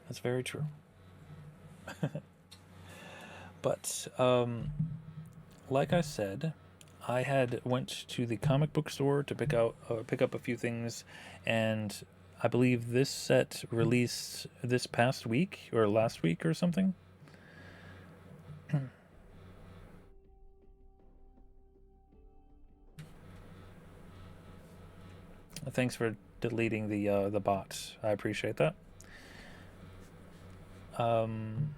That's very true. But like I said, I had went to the comic book store to pick up a few things, and I believe this set released this past week or last week or something. Thanks for deleting the bot. I appreciate that. Um,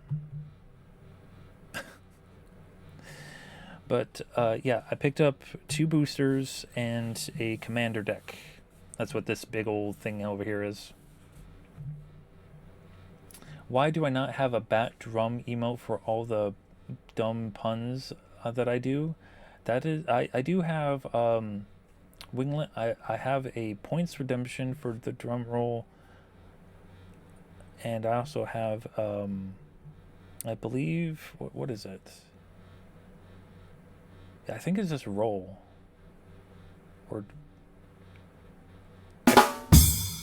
but yeah, I picked up 2 boosters and a commander deck. That's what this big old thing over here is. Why do I not have a bat drum emote for all the dumb puns that I do? That is, I do have Winglet. I have a points redemption for the drum roll, and I also have I believe what is it? I think it's just roll or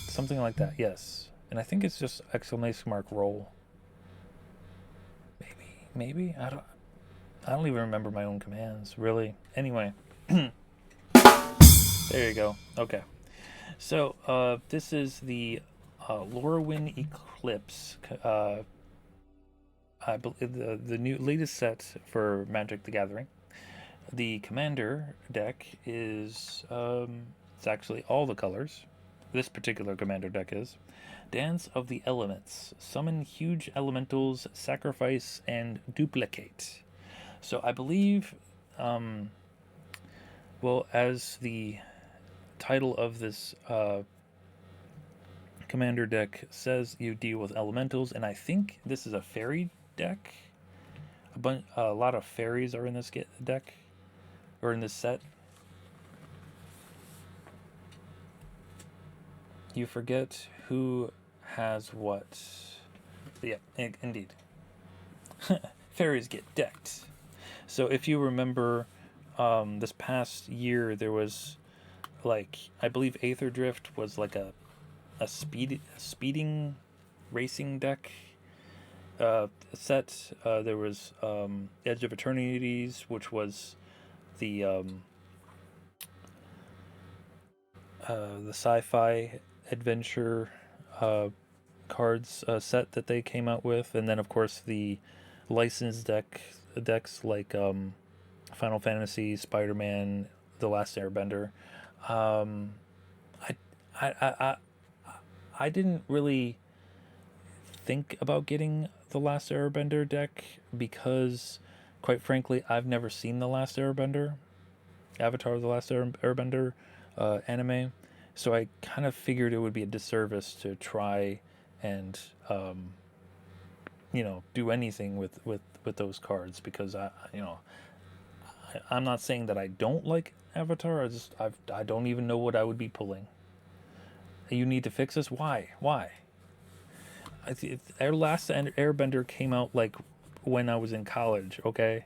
something like that. Yes, and I think it's just exclamation mark roll. Maybe I don't even remember my own commands really. Anyway, there you go. Okay, so this is the Lorwyn Eclipsed. I believe the new latest set for Magic the Gathering. The commander deck is it's actually all the colors. This particular commander deck is Dance of the Elements. Summon huge elementals, sacrifice, and duplicate. So I believe, well, as the title of this commander deck says, you deal with elementals, and I think this is a fairy deck. A lot of fairies are in this deck, or in this set. You forget who has what. Yeah, indeed. Fairies get decked. So if you remember, this past year there was, like, I believe Aether Drift was like a speeding racing deck set. There was Edge of Eternities, which was the sci-fi adventure cards set that they came out with, and then of course the licensed decks like Final Fantasy, Spider-Man, The Last Airbender. Um, I, I I I I didn't really think about getting the Last Airbender deck because, quite frankly, I've never seen The Last Airbender, Avatar: The Last Airbender anime, so I kind of figured it would be a disservice to try and do anything with those cards because I'm not saying that I don't like Avatar. I don't even know what I would be pulling. You need to fix this. Why? Our last Airbender came out like when I was in college. Okay,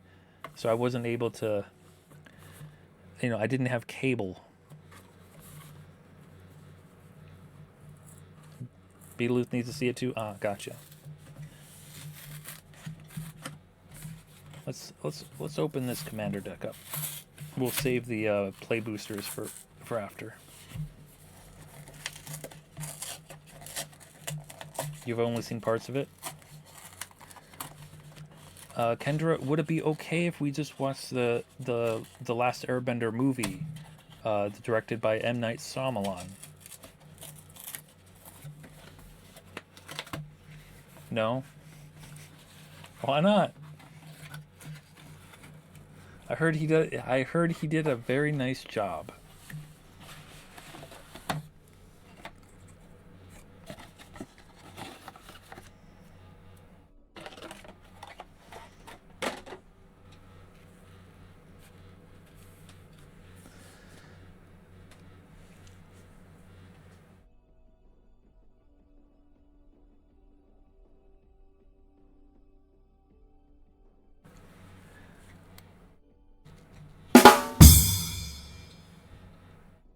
so I wasn't able to. I didn't have cable. Beetlejuice needs to see it too. Ah, gotcha. Let's open this commander deck up. We'll save the play boosters for after. You've only seen parts of it. Kendra, would it be okay if we just watched the Last Airbender movie, directed by M. Night Shyamalan? No. Why not? I heard he did a very nice job.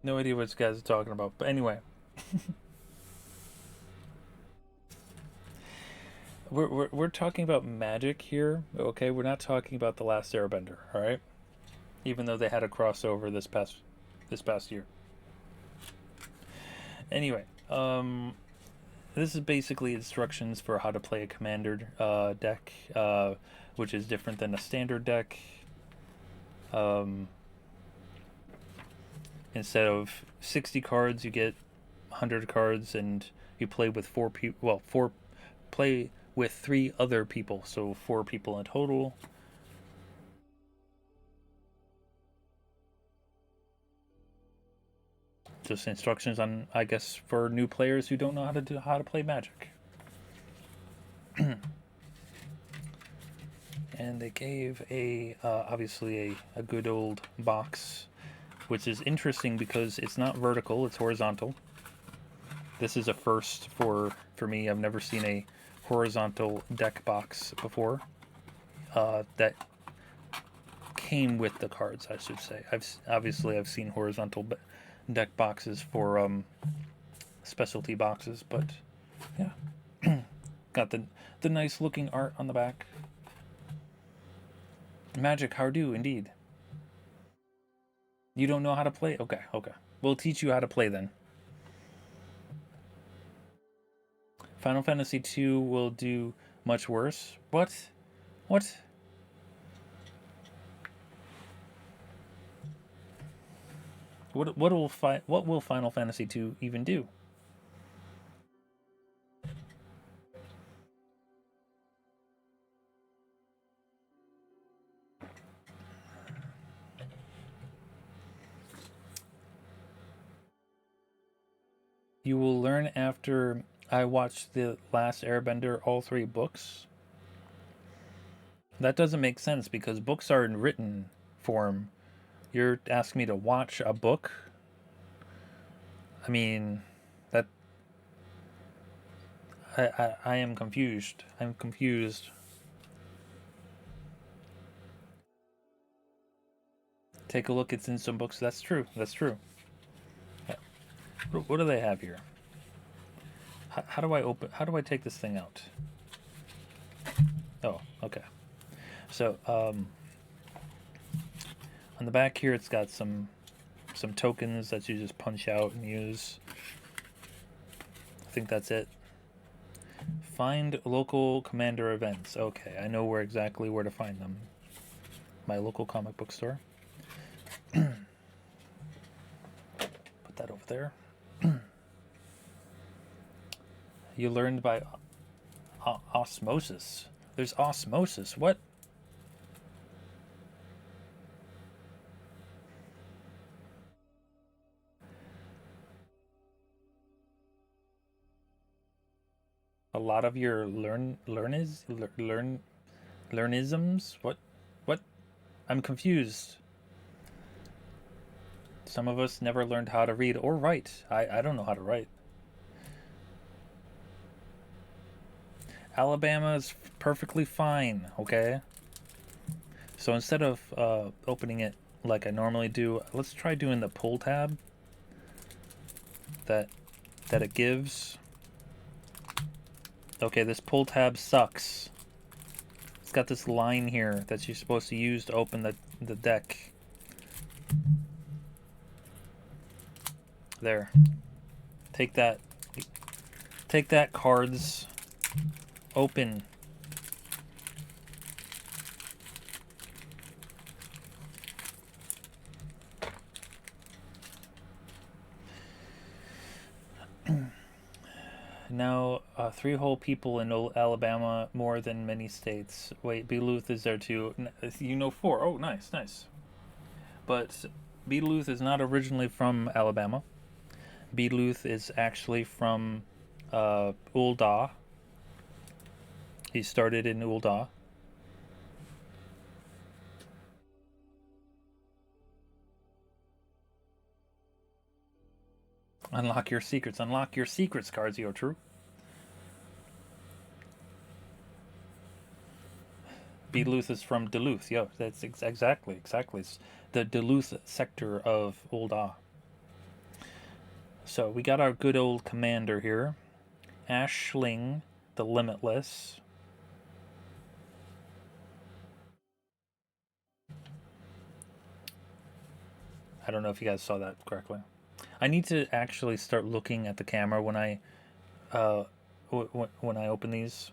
No idea what you guys are talking about, but anyway. we're talking about Magic here, okay? We're not talking about the Last Airbender, all right? Even though they had a crossover this past year. Anyway, this is basically instructions for how to play a commander deck, which is different than a standard deck. Instead of 60 cards, you get 100 cards, and you play with four people. Well, play with 3 other people, so 4 people in total. Just instructions on, I guess, for new players who don't know how to play Magic. And they gave obviously a good old box, which is interesting because it's not vertical, it's horizontal. This is a first for me. I've never seen a horizontal deck box before that came with the cards, I should say. I've seen horizontal deck boxes for specialty boxes, but yeah. Got the nice looking art on the back. Magic, how do indeed. You don't know how to play? Okay. We'll teach you how to play then. Final Fantasy II will do much worse. What? What will Final Fantasy II even do? You will learn after I watched The Last Airbender, all 3 books. That doesn't make sense because books are in written form. You're asking me to watch a book? I mean, that I am confused. I'm confused. Take a look. It's in some books. That's true. What do they have here? How do I open? How do I take this thing out? Oh, okay. So on the back here, it's got some tokens that you just punch out and use. I think that's it. Find local commander events. Okay, I know exactly where to find them. My local comic book store. Put that over there. You learned by osmosis. There's osmosis. What? A lot of your learnisms. What? I'm confused. Some of us never learned how to read or write. I don't know how to write. Alabama is perfectly fine, okay? So instead of opening it like I normally do, let's try doing the pull tab that it gives. Okay, this pull tab sucks. It's got this line here that you're supposed to use to open the deck. There. Take that. Take that, cards. Open. Now, 3 whole people in Alabama, more than many states. Wait, Beluth is there too. You know 4. Oh, nice. But Beluth is not originally from Alabama. Beluth is actually from Ul'dah. He started in Ul'dah. Unlock your secrets. Unlock your secrets, Carzio. True. Beluth is from Duluth. Yo, that's exactly. It's the Duluth sector of Ul'dah. So we got our good old commander here, Ashling the Limitless. I don't know if you guys saw that correctly. I need to actually start looking at the camera when uh, when I open these.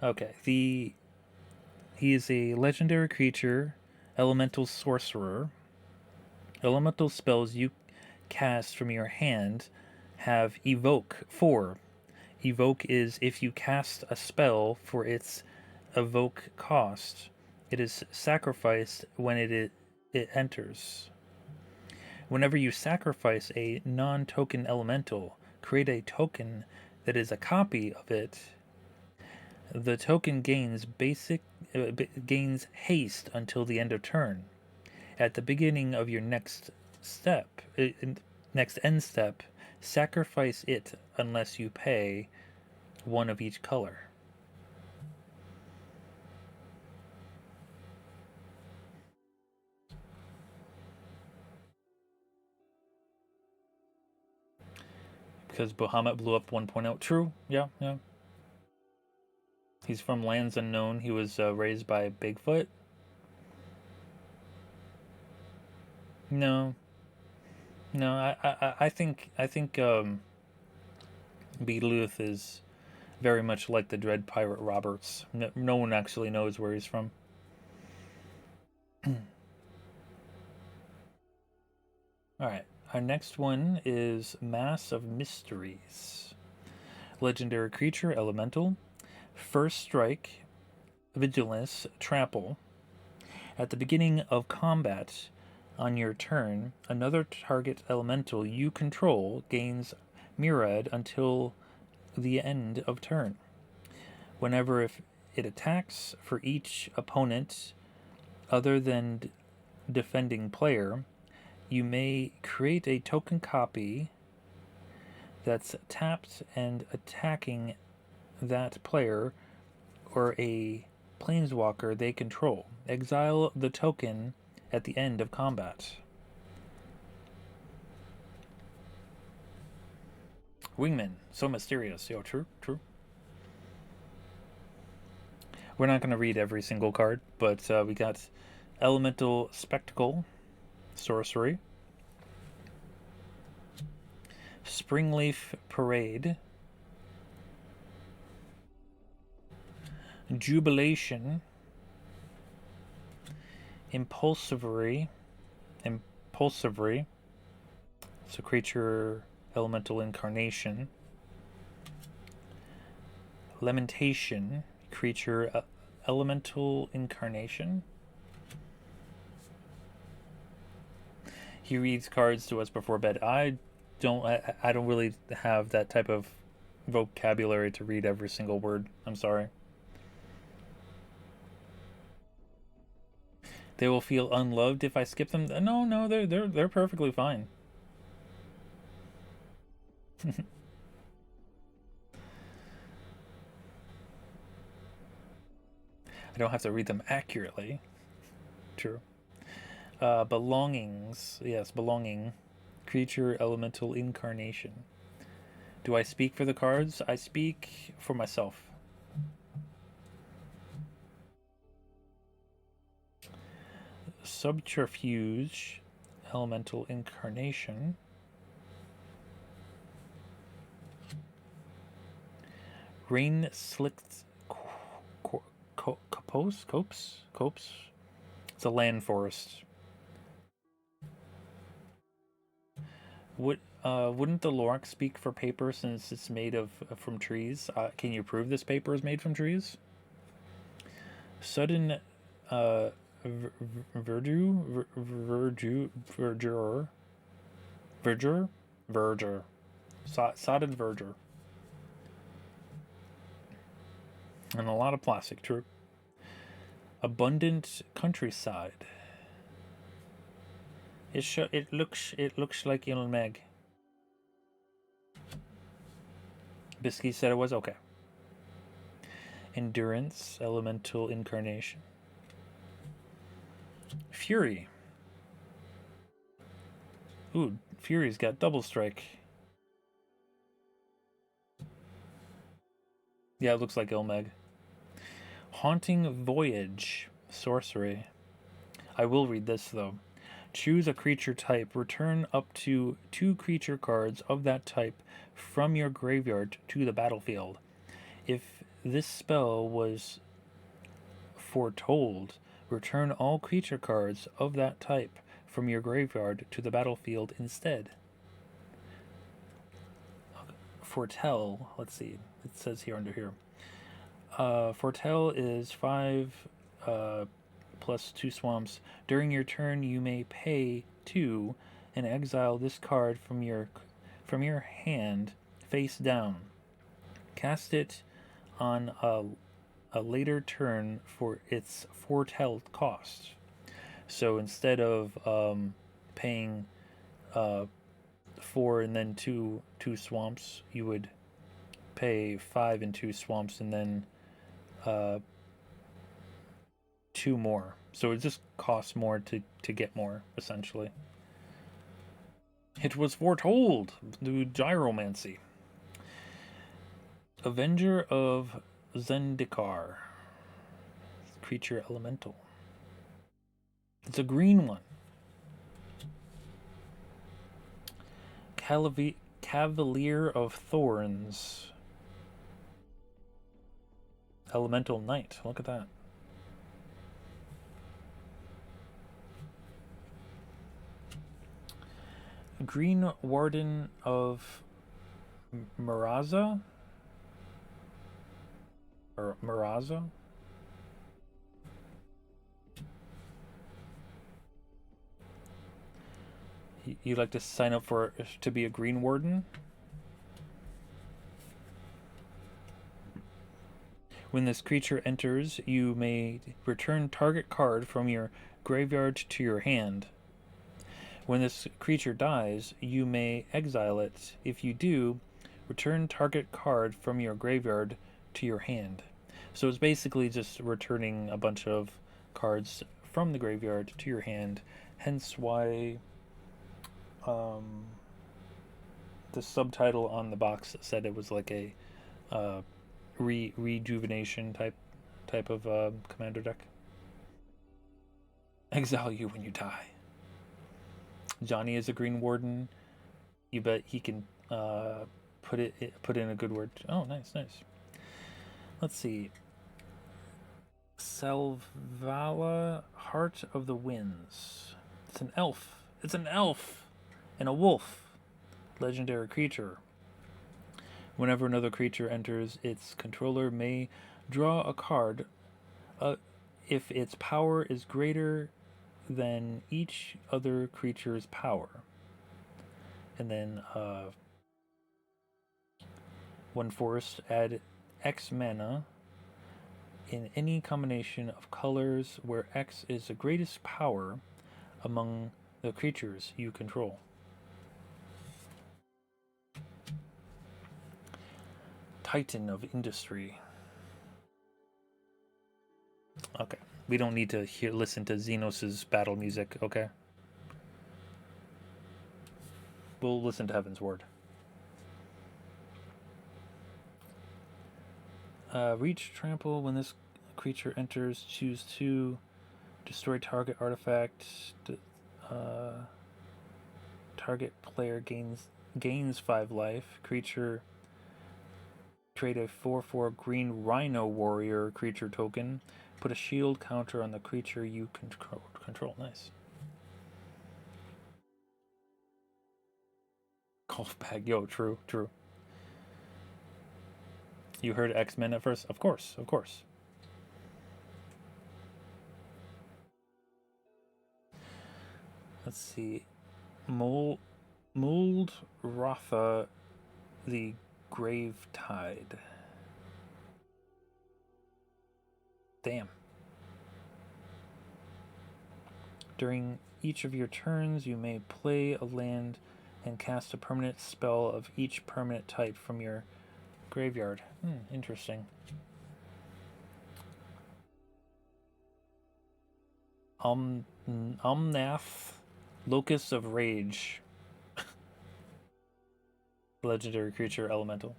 Okay, he is a legendary creature, elemental sorcerer. Elemental spells you cast from your hand have evoke 4. Evoke is if you cast a spell for its evoke cost, it is sacrificed when it enters. Whenever you sacrifice a non-token elemental, create a token that is a copy of it. The token gains haste until the end of turn. At the beginning of your next end step, sacrifice it unless you pay one of each color. Because Bahamut blew up 1.0. True, yeah, yeah. He's from lands unknown. He was raised by Bigfoot. No, no. I think Beetluth is very much like the Dread Pirate Roberts. No one actually knows where he's from. All right. Our next one is Mass of Mysteries. Legendary creature, elemental. First strike, vigilance, trample. At the beginning of combat on your turn, another target elemental you control gains Myriad until the end of turn. Whenever if it attacks for each opponent other than defending player, you may create a token copy that's tapped and attacking that player or a planeswalker they control. Exile the token at the end of combat. Wingman, so mysterious. Yo, true, true. We're not going to read every single card, but we got Elemental Spectacle, sorcery. Springleaf Parade. Jubilation. Impulsivery. It's a creature elemental incarnation. Lamentation. Creature elemental incarnation. He reads cards to us before bed. I don't really have that type of vocabulary to read every single word. I'm sorry. They will feel unloved if I skip them. No, they're perfectly fine. I don't have to read them accurately. True. Belongings. Yes, belonging. Creature elemental incarnation. Do I speak for the cards? I speak for myself. Subterfuge. Elemental incarnation. Rain slicked copse. It's a land forest. Wouldn't the Lorax speak for paper since it's made from trees? Can you prove this paper is made from trees? Sudden verdure. Sodded verdure. And a lot of plastic, true. Abundant countryside. It looks like Ilmeg. Bisky said it was okay. Endurance, elemental incarnation. Fury. Ooh, Fury's got double strike. Yeah, it looks like Ilmeg. Haunting Voyage, sorcery. I will read this though. Choose a creature type. Return up to 2 creature cards of that type from your graveyard to the battlefield. If this spell was foretold, return all creature cards of that type from your graveyard to the battlefield instead. Foretell, let's see, it says here under here. Foretell is 5 plus 2 swamps. During your turn, you may pay 2 and exile this card from your hand face down. Cast it on a later turn for its foretell cost. So instead of paying 4 and then two swamps, you would pay 5 and 2 swamps and then 2 more. So it just costs more to get more, essentially. It was foretold through gyromancy. Avenger of Zendikar. Creature elemental. It's a green one. Cavalier of Thorns. Elemental Knight. Look at that. Green Warden of Miraza? Or Miraza? You'd like to sign up to be a Green Warden? When this creature enters, you may return target card from your graveyard to your hand. When this creature dies, you may exile it. If you do, return target card from your graveyard to your hand. So it's basically just returning a bunch of cards from the graveyard to your hand. Hence why the subtitle on the box said it was like a rejuvenation type of commander deck. Exile you when you die. Johnny is a Green Warden. You bet he can put in a good word. Oh, nice. Let's see. Selvala, Heart of the Winds. It's an elf. And a wolf. Legendary creature. Whenever another creature enters, its controller may draw a card if its power is greater than each other creature's power. And then 1 forest, add X mana in any combination of colors where X is the greatest power among the creatures you control. Titan of Industry. Okay, we don't need to listen to Xenos' battle music, okay? We'll listen to Heaven's Word. Reach trample. When this creature enters, choose 2. Destroy target artifact. Target player gains 5 life. Creature. Create a 4/4 green Rhino Warrior creature token. Put a shield counter on the creature you control. Nice. Golf bag. Yo, true. You heard X-Men at first? Of course. Let's see. Mold Rotha the Gravetide. Damn. During each of your turns, you may play a land and cast a permanent spell of each permanent type from your graveyard. Interesting. Omnath, Locust of Rage. Legendary creature elemental.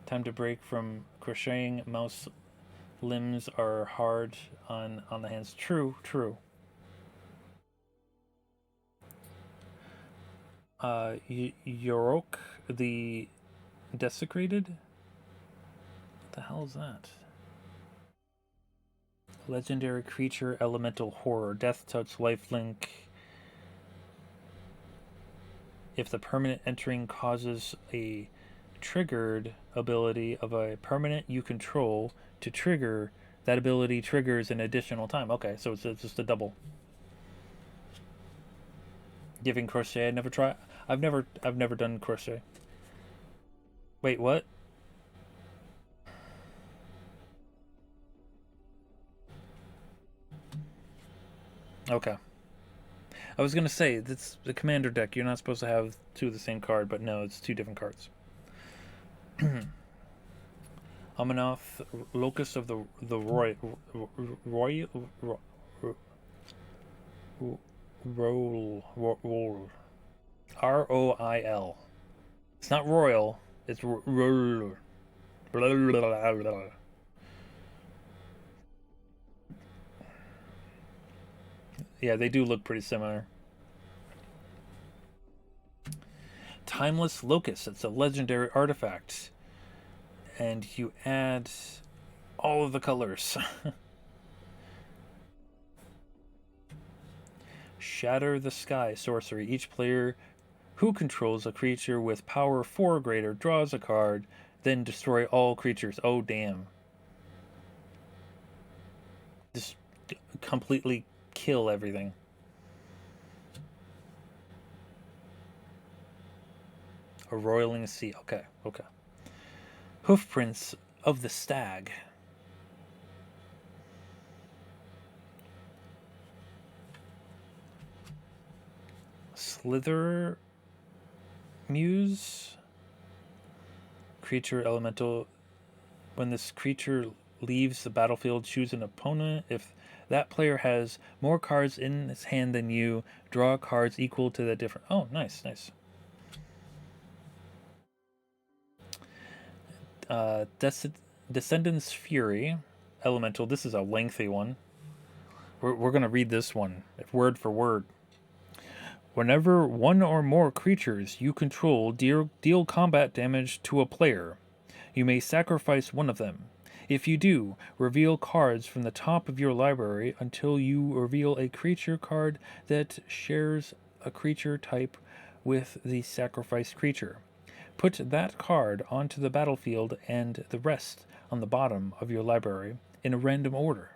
Time to break from crocheting. Mouse limbs are hard on the hands. True. Yorok the Desecrated? What the hell is that? Legendary creature, elemental horror, death touch, lifelink. If the permanent entering causes a triggered ability of a permanent you control to trigger, that ability triggers an additional time. Okay, so it's just a double. Giving crochet, I never try. I've never done crochet. Wait, what? Okay. I was gonna say that's the commander deck. You're not supposed to have two of the same card, but no, it's two different cards. Amanoth, Locust of the Royal Roll ROIL. It's not royal. It's roll. Yeah, they do look pretty similar. Timeless Locust. It's a legendary artifact. And you add all of the colors. Shatter the Sky sorcery. Each player who controls a creature with power 4 or greater draws a card, then destroy all creatures. Oh, damn. Just completely kill everything. A roiling sea. Okay, okay. Hoofprints of the Stag. Slither Muse. Creature elemental. When this creature leaves the battlefield, choose an opponent. If that player has more cards in his hand than you, draw cards equal to the different. Oh, nice, nice. Descendants Fury. Elemental. This is a lengthy one. We're going to read this one word for word. Whenever one or more creatures you control deal combat damage to a player, you may sacrifice one of them. If you do, reveal cards from the top of your library until you reveal a creature card that shares a creature type with the sacrificed creature. Put that card onto the battlefield and the rest on the bottom of your library in a random order.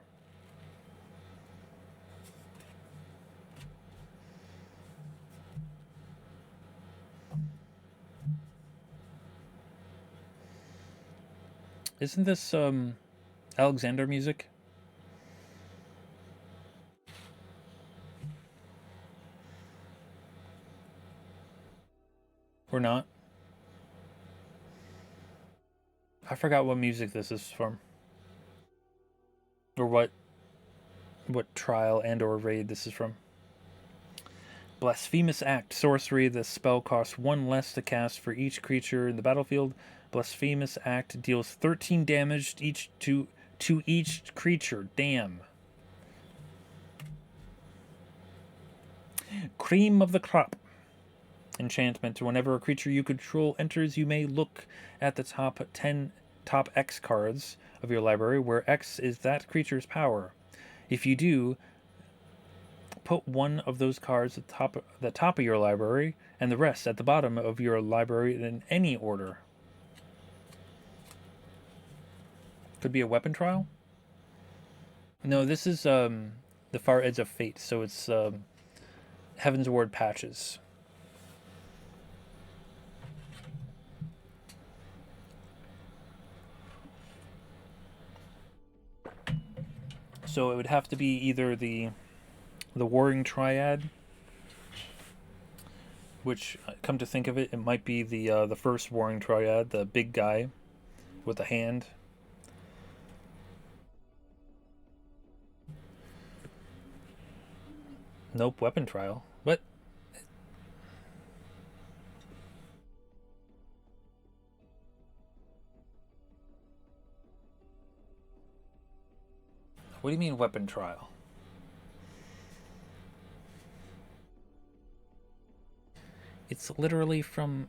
Isn't this Alexander music? Or not? I forgot what music this is from. Or what trial and or raid this is from. Blasphemous Act. Sorcery. The spell costs 1 less to cast for each creature in the battlefield. Blasphemous Act deals 13 damage to each creature. Damn. Cream of the Crop. Enchantment. Whenever a creature you control enters, you may look at the top X cards of your library, where X is that creature's power. If you do, put one of those cards at the top of your library and the rest at the bottom of your library in any order. Could be a weapon trial? No, this is the Far Edge of Fate, so it's Heaven's Ward patches. So it would have to be either the Warring Triad, which, come to think of it, it might be the first Warring Triad, the big guy with a hand. Nope, weapon trial. What? What do you mean weapon trial? It's literally from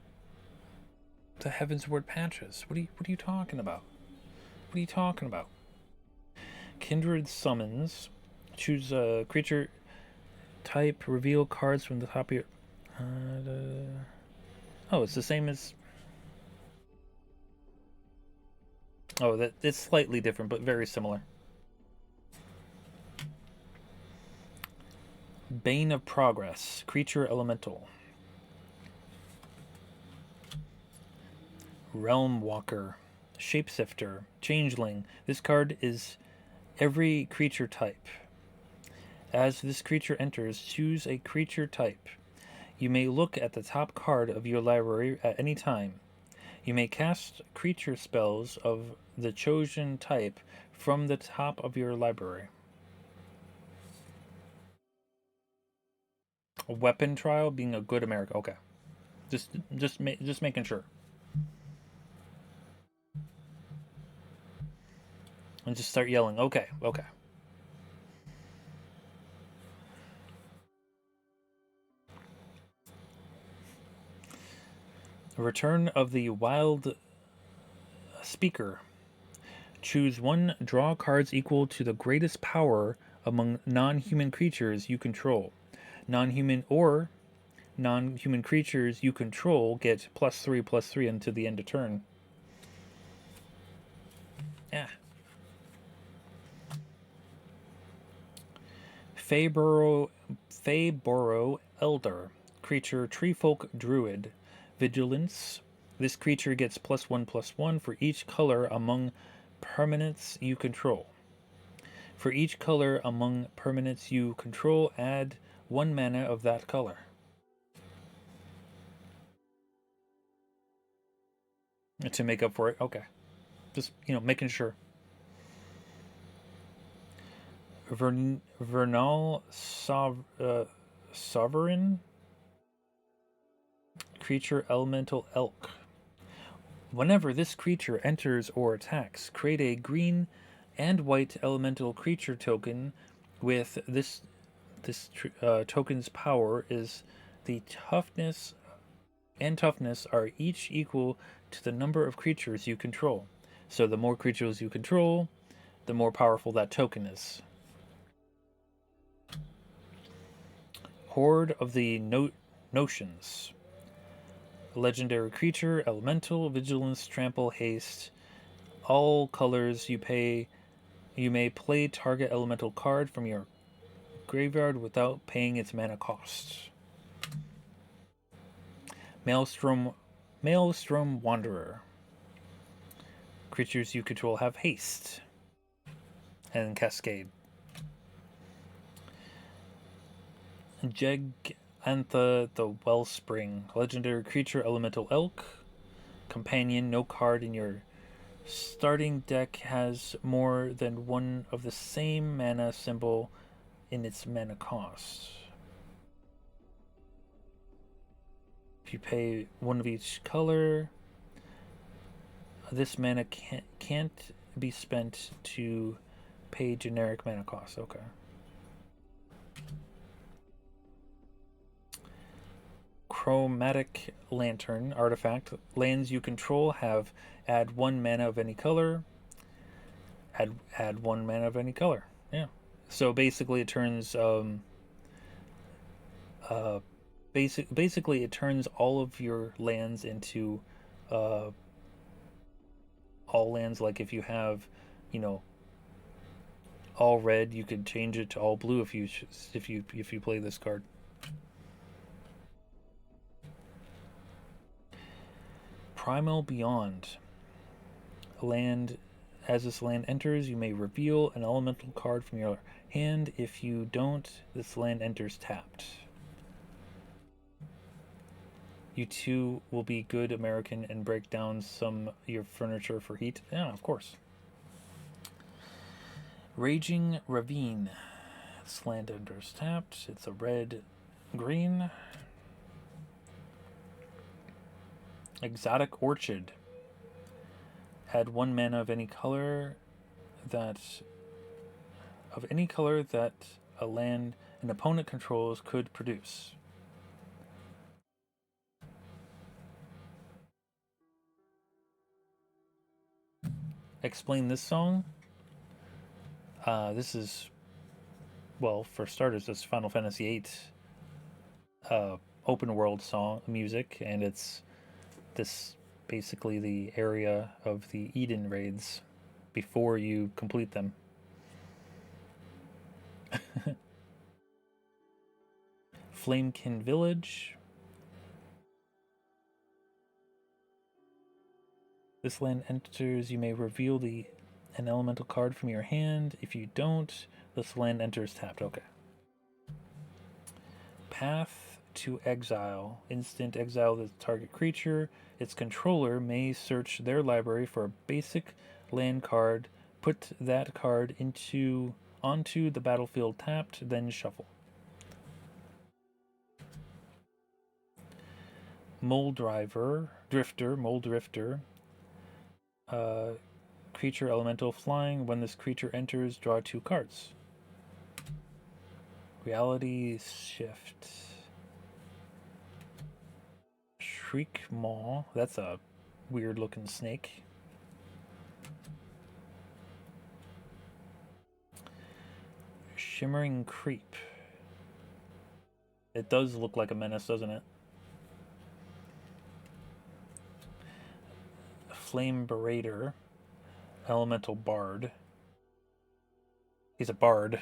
the Heavensward patches. What are you talking about? What are you talking about? Kindred summons. Choose a creature type. Reveal cards from the top of your. Oh, it's the same as. Oh, that it's slightly different, but very similar. Bane of Progress. Creature elemental. Realm Walker. Shapeshifter. Changeling. This card is every creature type. As this creature enters, choose a creature type. You may look at the top card of your library at any time. You may cast creature spells of the chosen type from the top of your library. A weapon trial, being a good American. Okay, just making sure. And just start yelling. Okay, okay. Return of the Wild Speaker. Choose one, draw cards equal to the greatest power among non-human creatures you control. Non-human creatures you control get +3/+3 until the end of turn. Yeah. Fayborough Elder. Creature Treefolk Druid. Vigilance. This creature gets +1/+1 for each color among permanents you control. For each color among permanents you control, add 1 mana of that color. To make up for it? Okay. Just, making sure. Vernal Sovereign. Creature Elemental Elk. Whenever this creature enters or attacks, create a green and white elemental creature token with this token's power is the toughness are each equal to the number of creatures you control. So the more creatures you control, the more powerful that token is. Horde of the Notions. Legendary creature, elemental, vigilance, trample, haste. All colors you may play target elemental card from your graveyard without paying its mana cost. Maelstrom Wanderer. Creatures you control have haste and cascade. Jegantha the Wellspring. Legendary creature, elemental elk. Companion, no card in your starting deck has more than one of the same mana symbol in its mana cost. If you pay one of each color, this mana can't be spent to pay generic mana cost. Okay. Chromatic Lantern artifact. Lands you control have add 1 mana of any color. Add 1 mana of any color. Yeah. So basically, it turns basically it turns all of your lands into all lands. Like if you have, all red, you could change it to all blue if you play this card. Primal Beyond. As this land enters, you may reveal an elemental card from your hand. If you don't, this land enters tapped. You too will be good American and break down some your furniture for heat. Yeah, of course. Raging Ravine. This land enters tapped. It's a red-green. Exotic Orchid. Add 1 mana of any color that a land an opponent controls could produce. explain this song. This is, well, for starters, it's Final Fantasy VIII open world song music, and it's this basically the area of the Eden raids before you complete them. Flamekin Village. This land enters, you may reveal an elemental card from your hand. If you don't, this land enters tapped. Okay. Path to Exile. Instant exile the target creature. Its controller may search their library for a basic land card, put that card onto the battlefield tapped, then shuffle. Mole Drifter. Creature elemental flying. When this creature enters, draw 2 cards. Reality Shift. Shriek Maw. That's a weird looking snake. Shimmering Creep. It does look like a menace, doesn't it? Flame Berater. Elemental Bard. He's a bard.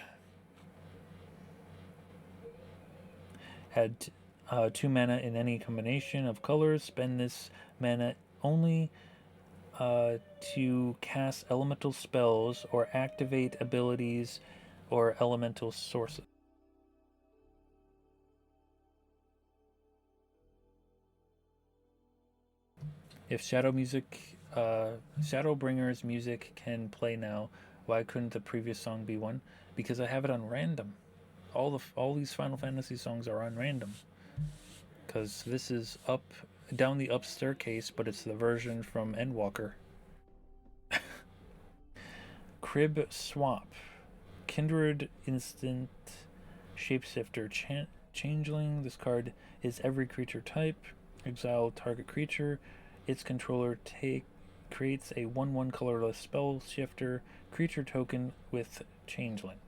Add 2 mana in any combination of colors. Spend this mana only to cast elemental spells or activate abilities or elemental sources. If Shadowbringer's music can play now, why couldn't the previous song be one? Because I have it on random. All these Final Fantasy songs are on random. Because this is down the up staircase, but it's the version from Endwalker. Crib Swap. Kindred Instant Shapeshifter Changeling. This card is every creature type. Exile target creature. Its controller creates a 1/1 colorless spell shifter creature token with Changeling.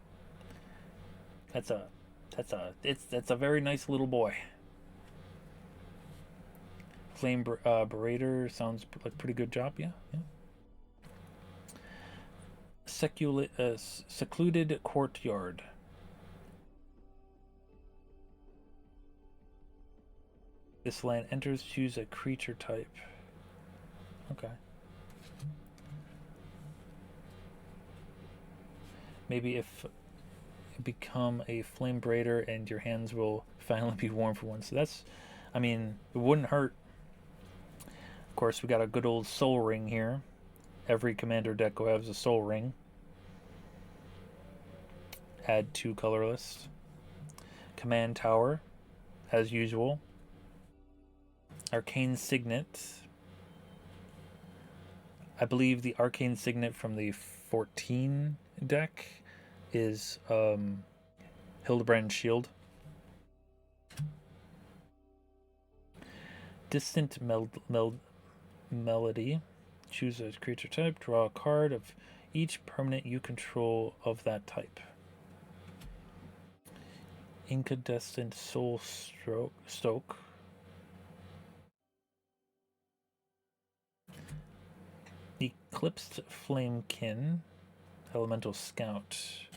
That's a very nice little boy. Flame Berater sounds like a pretty good job, yeah. Secluded Courtyard. This land enters, choose a creature type. Okay. Maybe if you become a Flame Berater and your hands will finally be warm for once. So that's, I mean, it wouldn't hurt. Of course, we got a good old Soul Ring here. Every commander deck has a Soul Ring. Add 2 colorless. Command Tower, as usual. Arcane Signet. I believe the Arcane Signet from the 14 deck is Hildebrand's Shield. Distant Melody. Choose a creature type. Draw a card of each permanent you control of that type. Incandescent Soul Stoke. Eclipsed Flamekin. Elemental Scout.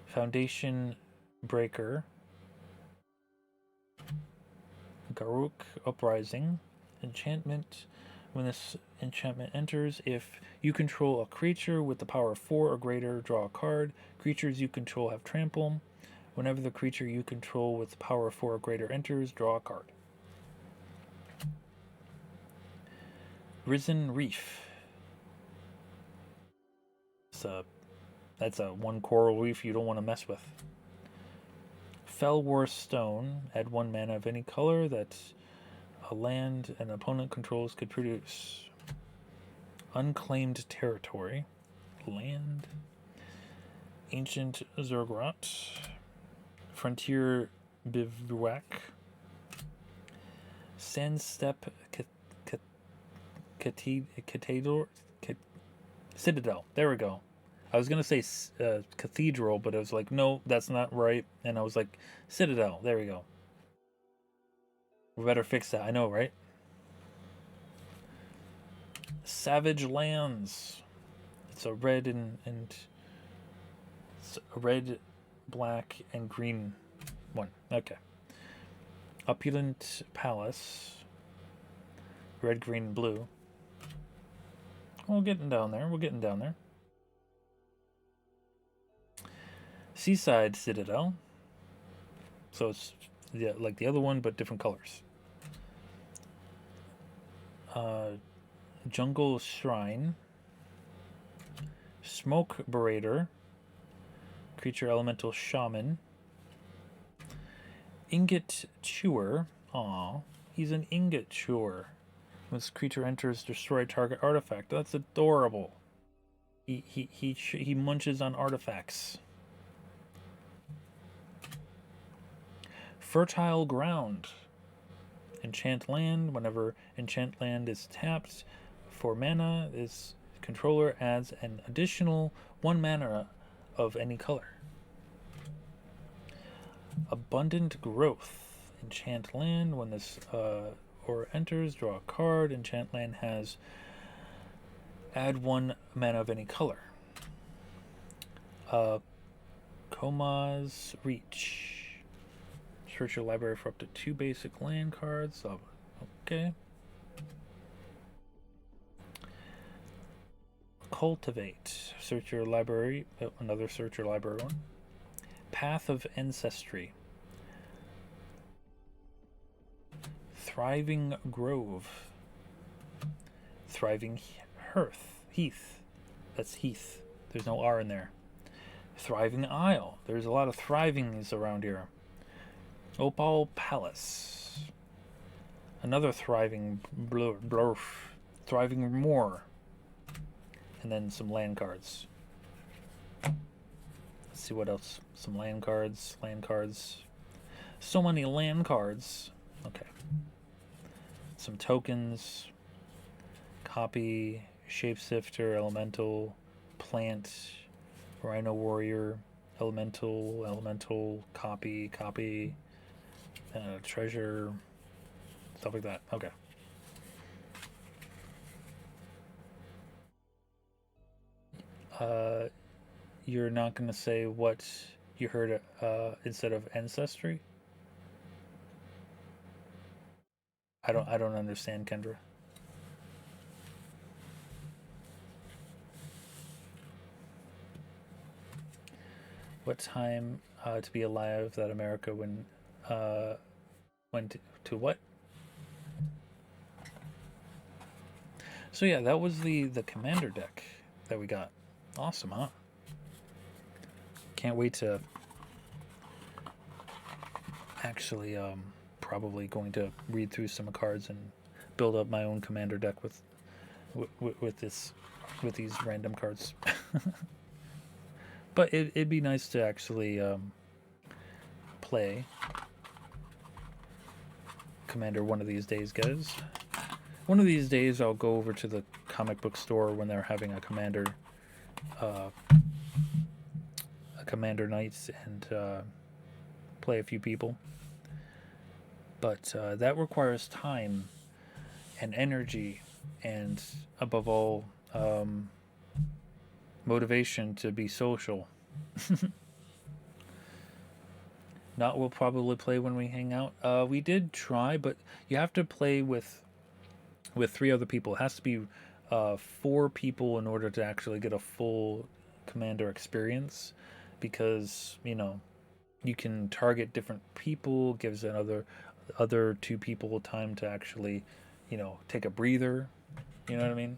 Foundation Breaker. Garruk Uprising. Enchantment. When this enchantment enters, if you control a creature with the power of 4 or greater, draw a card. Creatures you control have trample. Whenever the creature you control with the power of 4 or greater enters, draw a card. Risen Reef. That's a 1 coral reef you don't want to mess with. Fellwar Stone. Add 1 mana of any color that a land an opponent controls could produce. Unclaimed Territory. Land. Ancient Zergrot. Frontier Bivouac. Sandstep Cathedral, Citadel. There we go. I was gonna say cathedral, but I was like, no, that's not right. And I was like, Citadel. There we go. We better fix that. I know, right? Savage Lands. It's a red and it's a red, black, and green one. Okay. Opulent Palace. Red, green, blue. We're getting down there. We're getting down there. Seaside Citadel. So it's like the other one, but different colors. Jungle Shrine. Smoke Berater. Creature Elemental Shaman. Ingot Chewer. Aw, he's an Ingot Chewer. When this creature enters, destroy target artifact. That's adorable. He munches on artifacts. Fertile Ground. Enchant land. Whenever enchant land is tapped for mana, this controller adds an additional 1 mana of any color. Abundant Growth. Enchant land. When this or enters, draw a card. Enchant land has add 1 mana of any color. Koma's Reach. Search your library for up to 2 basic land cards. Okay. Cultivate. Search your library. Another search your library one. Path of Ancestry. Thriving Grove. Thriving Heath. That's Heath. There's no R in there. Thriving Isle. There's a lot of thrivings around here. Opal Palace. Another thriving blurf. Thriving Moor. And then some land cards. Let's see what else. Some land cards. Land cards. So many land cards. Okay. Some tokens. Copy. Shapeshifter. Elemental. Plant. Rhino Warrior. Elemental. Copy. Treasure. Stuff like that. Okay. You're not going to say what you heard instead of ancestry? I don't understand, Kendra. What time to be alive that America went to what? So yeah, that was the commander deck that we got. Awesome, huh? Can't wait to actually probably going to read through some cards and build up my own commander deck with these random cards. But it'd be nice to actually play Commander one of these days, guys. One of these days I'll go over to the comic book store when they're having a Commander night and play a few people. But that requires time and energy and above all motivation to be social. Not we'll probably play when we hang out. We did try, but you have to play with 3 other people. It has to be 4 people in order to actually get a full commander experience, because you can target different people, gives other 2 people time to actually take a breather. You know what I mean?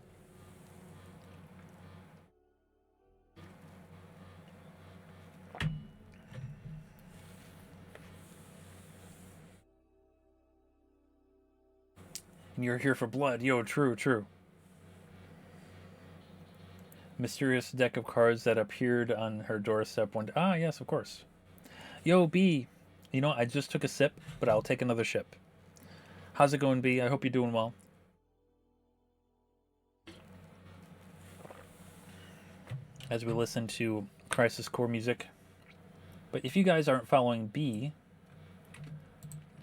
You're here for blood. Yo, true. Mysterious deck of cards that appeared on her doorstep one day. Ah, yes, of course. Yo, B. I just took a sip, but I'll take another sip. How's it going, B? I hope you're doing well. as we listen to Crisis Core music. But if you guys aren't following B,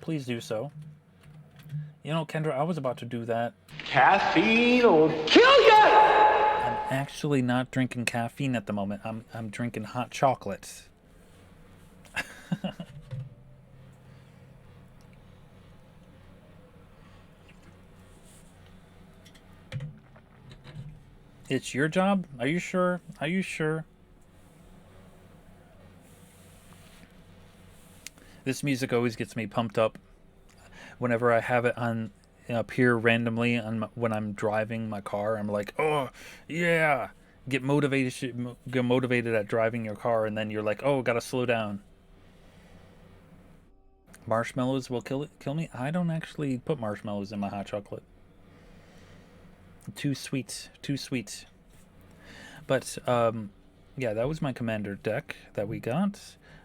please do so. You know, Kendra, I was about to do that. Caffeine will kill you! I'm actually not drinking caffeine at the moment. I'm drinking hot chocolate. It's your job? Are you sure? Are you sure? This music always gets me pumped up whenever I have it on up here randomly when I'm driving my car. I'm like, oh yeah, get motivated at driving your car, and then you're like, oh, gotta slow down. Marshmallows will kill me. I don't actually put marshmallows in my hot chocolate. Too sweet, too sweet. But yeah, that was my commander deck that we got.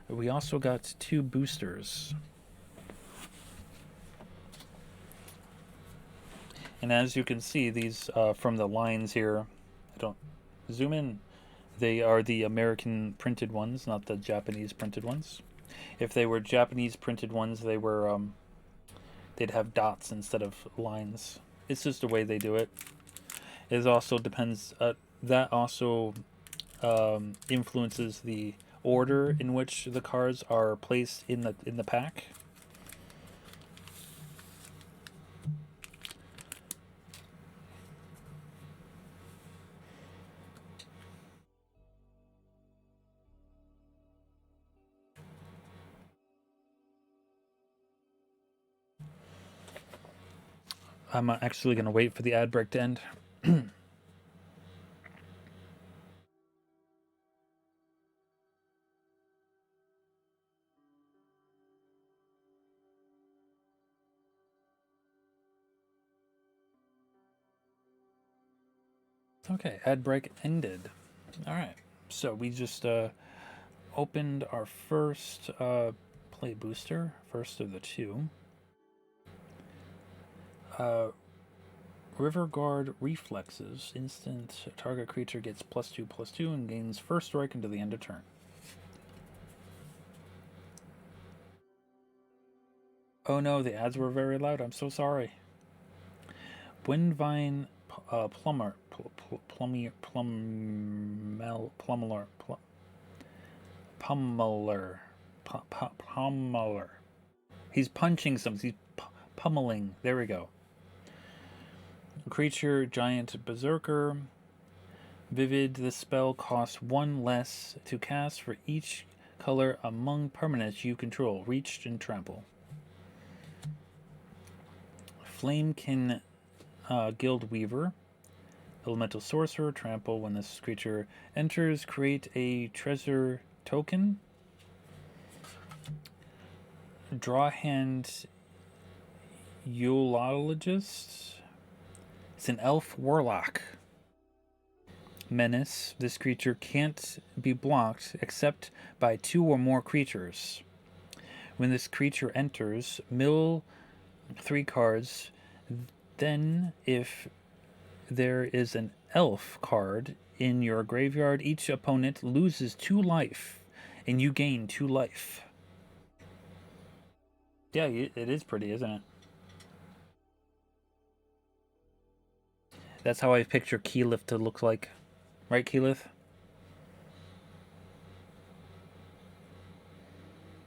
We also got 2 boosters. And as you can see, these from the lines here, I don't zoom in. They are the American printed ones, not the Japanese printed ones. If they were Japanese printed ones, they were they'd have dots instead of lines. It's just the way they do it. It also depends. That also influences the order in which the cards are placed in the pack. I'm actually going to wait for the ad break to end. Okay, ad break ended. All right, so we just opened our first play booster, first of the 2. River Guard Reflexes. Instant target creature gets +2/+2 and gains first strike until the end of turn. Oh no, the ads were very loud. I'm so sorry. Windvine Plummer. Pummeler. He's punching something. He's pummeling. There we go. Creature, Giant Berserker. Vivid, this spell costs 1 less to cast for each color among permanents you control. Reach and trample. Flamekin Guild Weaver. Elemental Sorcerer. Trample. When this creature enters, create a treasure token. Draw Hand Eulologist. It's an elf warlock. Menace. This creature can't be blocked except by 2 or more creatures. When this creature enters, mill 3 cards. Then, if there is an elf card in your graveyard, each opponent loses 2 life, and you gain 2 life. Yeah, it is pretty, isn't it? That's how I picture Keyleth to look like. Right, Keyleth?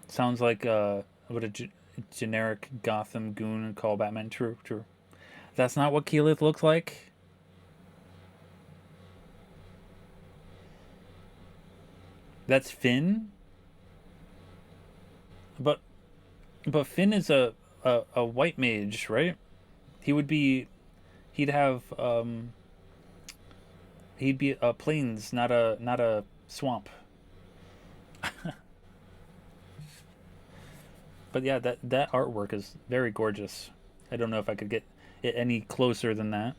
Sounds like what a generic Gotham goon would call Batman. True, true. That's not what Keyleth looks like. That's Finn. But Finn is a white mage, right? He would be. He'd have. He'd be a plains, not a swamp. But yeah, that artwork is very gorgeous. I don't know if I could get it any closer than that.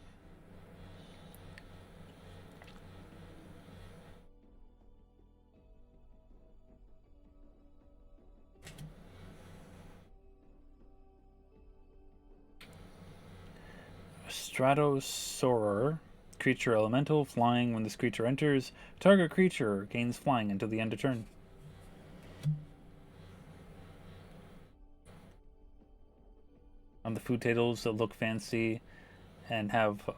Stratosorer. creature elemental, flying. When this creature enters, target creature gains flying until the end of turn. On the food tables that look fancy and have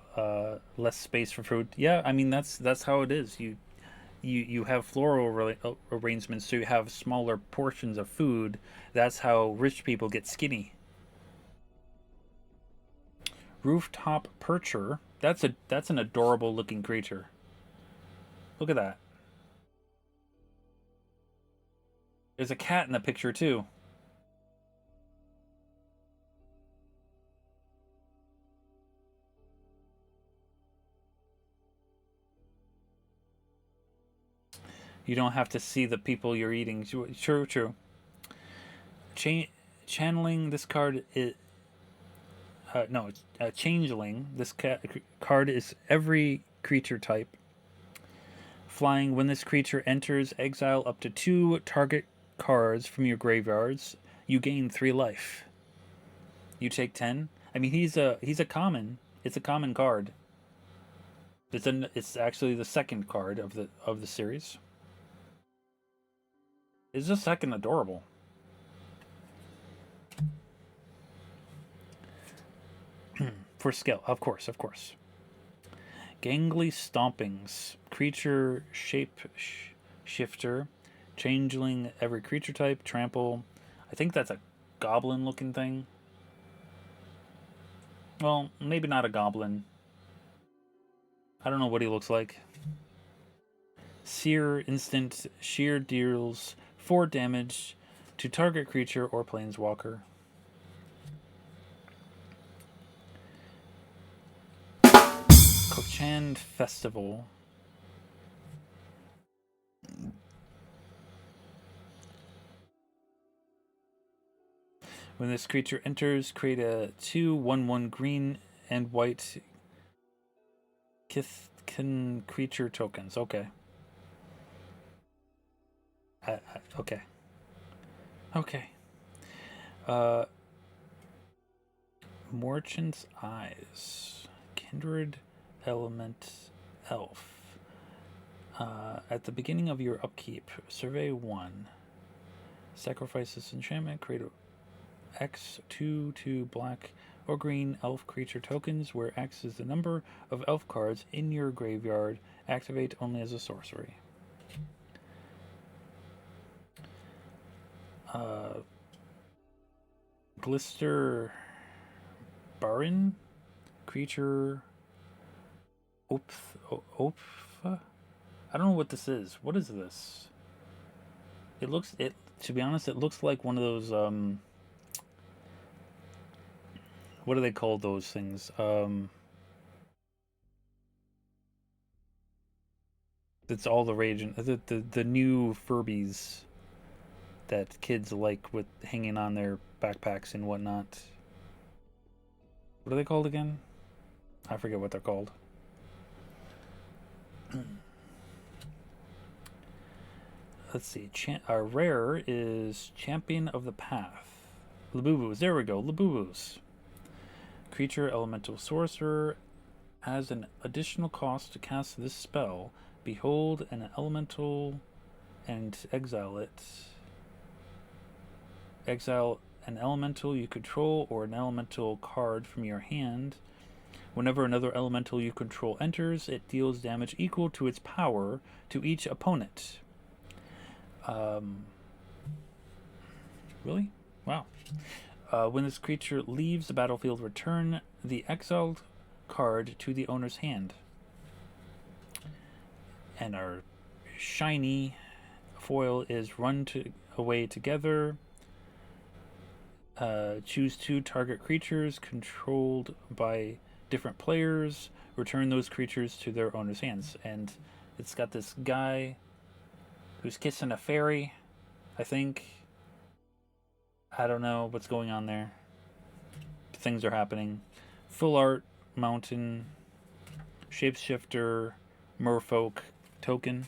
less space for fruit. Yeah, I mean that's how it is. You have floral arrangements, so you have smaller portions of food. That's how rich people get skinny. Rooftop percher. That's an adorable looking creature. Look at that. There's a cat in the picture too. You don't have to see the people you're eating. True. Channeling this card is changeling. This card is every creature type. Flying. When this creature enters, exile up to 2 target cards from your graveyards. You gain 3 life. You take 10. I mean, he's a common. It's a common card. It's actually the second card of the series. Is the second adorable? For skill, of course. Gangly Stompings. Creature shape shifter. Changeling every creature type. Trample. I think that's a goblin looking thing. Well, maybe not a goblin. I don't know what he looks like. Sear instant. Sheer deals 4 damage to target creature or planeswalker. Kochand Festival. When this creature enters, create a 2/1/1 green and white Kithkin creature tokens. Okay. Okay. Merchant's Eyes. Kindred Element Elf. At the beginning of your upkeep, survey 1. Sacrifice this enchantment, create a X 2 black or green elf creature tokens, where X is the number of elf cards in your graveyard. Activate only as a sorcery. Glister Barin creature Opha? I don't know what this is. What is this? To be honest, it looks like one of those what do they call those things? It's all the rage, the new Furbies that kids like, with hanging on their backpacks and whatnot. What are they called again? I forget what they're called. Let's see. Our rare is Champion of the Path. Labubus. There we go. Labubus. Creature, elemental sorcerer. Has an additional cost to cast this spell. Behold an elemental and exile it. Exile an elemental you control or an elemental card from your hand. Whenever another elemental you control enters, it deals damage equal to its power to each opponent. Really? Wow. When this creature leaves the battlefield, return the exiled card to the owner's hand. And our shiny foil is run away together. Choose 2 target creatures controlled by different players. Return those creatures to their owner's hands. And it's got this guy who's kissing a fairy, I think. I don't know what's going on there. Things are happening. Full art, mountain, shapeshifter, merfolk token.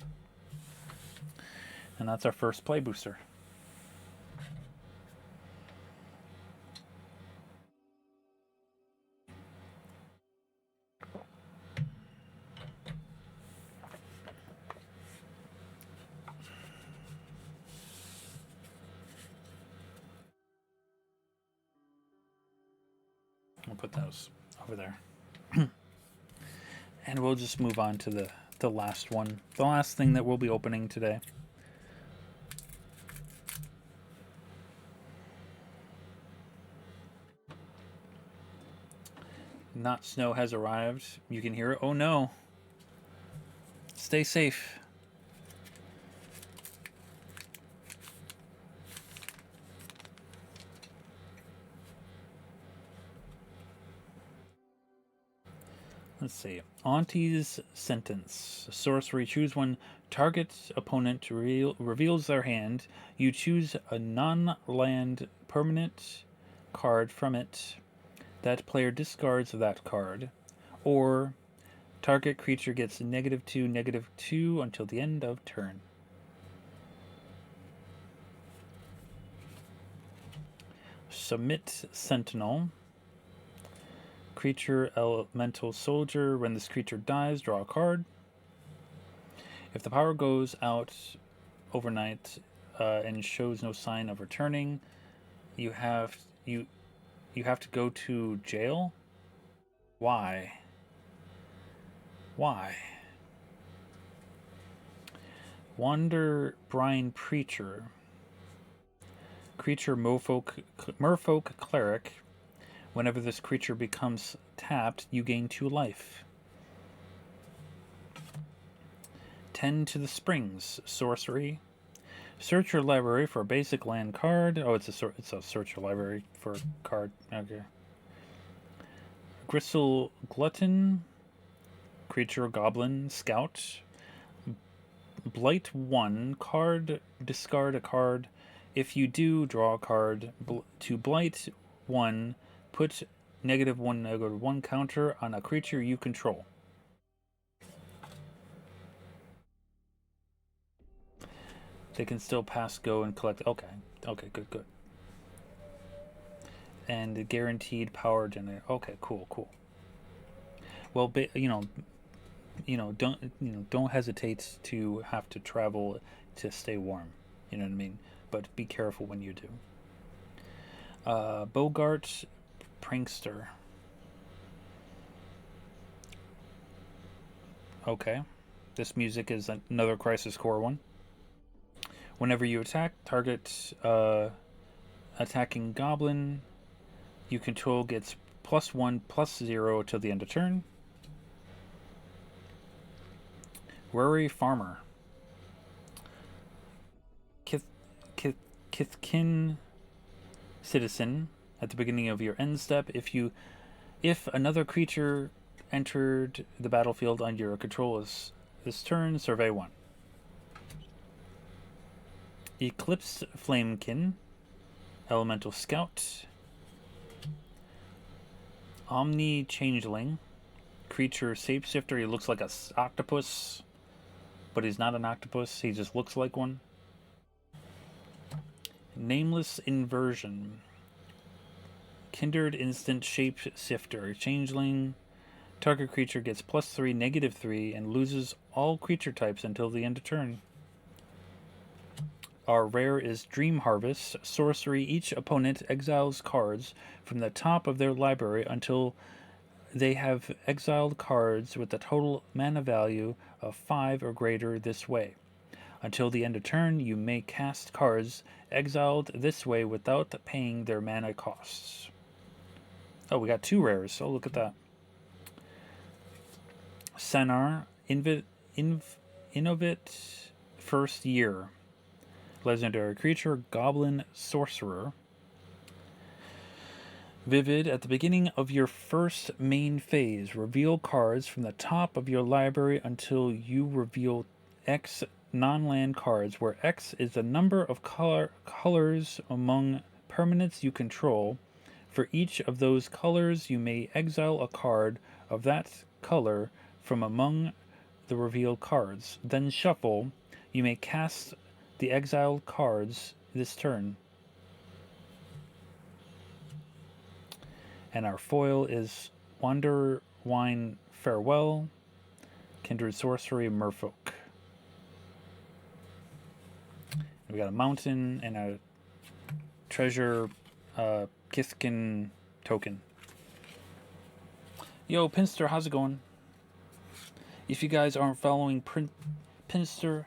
And that's our first play booster. I'll put those over there. And we'll just move on to the last one. The last thing that we'll be opening today. Not Snow has arrived. You can hear it. Oh no. Stay safe. Let's see. Auntie's Sentence. Sorcery. Choose one. Target opponent reveals their hand. You choose a non-land permanent card from it. That player discards that card. Or target creature gets -2/-2 until the end of turn. Submit Sentinel. Creature Elemental Soldier. When this creature dies, draw a card. If the power goes out overnight and shows no sign of returning, you have to go to jail. Why? Wander Brine Preacher. Creature Merfolk Cleric. Whenever this creature becomes tapped, you gain 2 life. Tend to the Springs. Sorcery. Search your library for a basic land card. Oh, it's a search your library for a card. Okay. Gristle Glutton. Creature Goblin Scout. Blight 1. Card. Discard a card. If you do, draw a card. To Blight 1, put -1/-1 counter on a creature you control. They can still pass go and collect. Okay, good. And guaranteed power generator. Okay, cool. Well, don't hesitate to have to travel to stay warm. You know what I mean? But be careful when you do. Bogart Prankster. Okay. This music is another Crisis Core one. Whenever you attack, target attacking goblin you control gets +1/+0 till the end of turn. Worry Farmer. Kithkin Citizen. At the beginning of your end step, if another creature entered the battlefield under your control this turn, survey 1. Eclipsed Flamekin. Elemental Scout. Omni Changeling. Creature Shapeshifter. He looks like a octopus, but he's not an octopus. He just looks like one. Nameless Inversion. Kindred Instant Shapeshifter. Changeling. Target creature gets +3, -3, and loses all creature types until the end of turn. Our rare is Dream Harvest. Sorcery. Each opponent exiles cards from the top of their library until they have exiled cards with a total mana value of 5 or greater this way. Until the end of turn, you may cast cards exiled this way without paying their mana costs. Oh, we got 2 rares. Oh, look at that. Senar, Innovate First Year. Legendary creature, Goblin Sorcerer. Vivid. At the beginning of your first main phase, reveal cards from the top of your library until you reveal X non-land cards, where X is the number of colors among permanents you control. For each of those colors, you may exile a card of that color from among the revealed cards. Then shuffle. You may cast the exiled cards this turn. And our foil is Wanderwine Farewell, Kindred Sorcery, Merfolk. We got a mountain and a treasure Kithkin token. Yo, Pinster, how's it going? If you guys aren't following Pinster,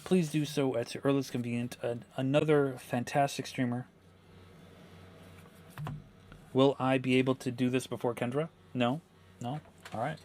please do so at your earliest convenience. Another fantastic streamer. Will I be able to do this before Kendra? No? No? Alright.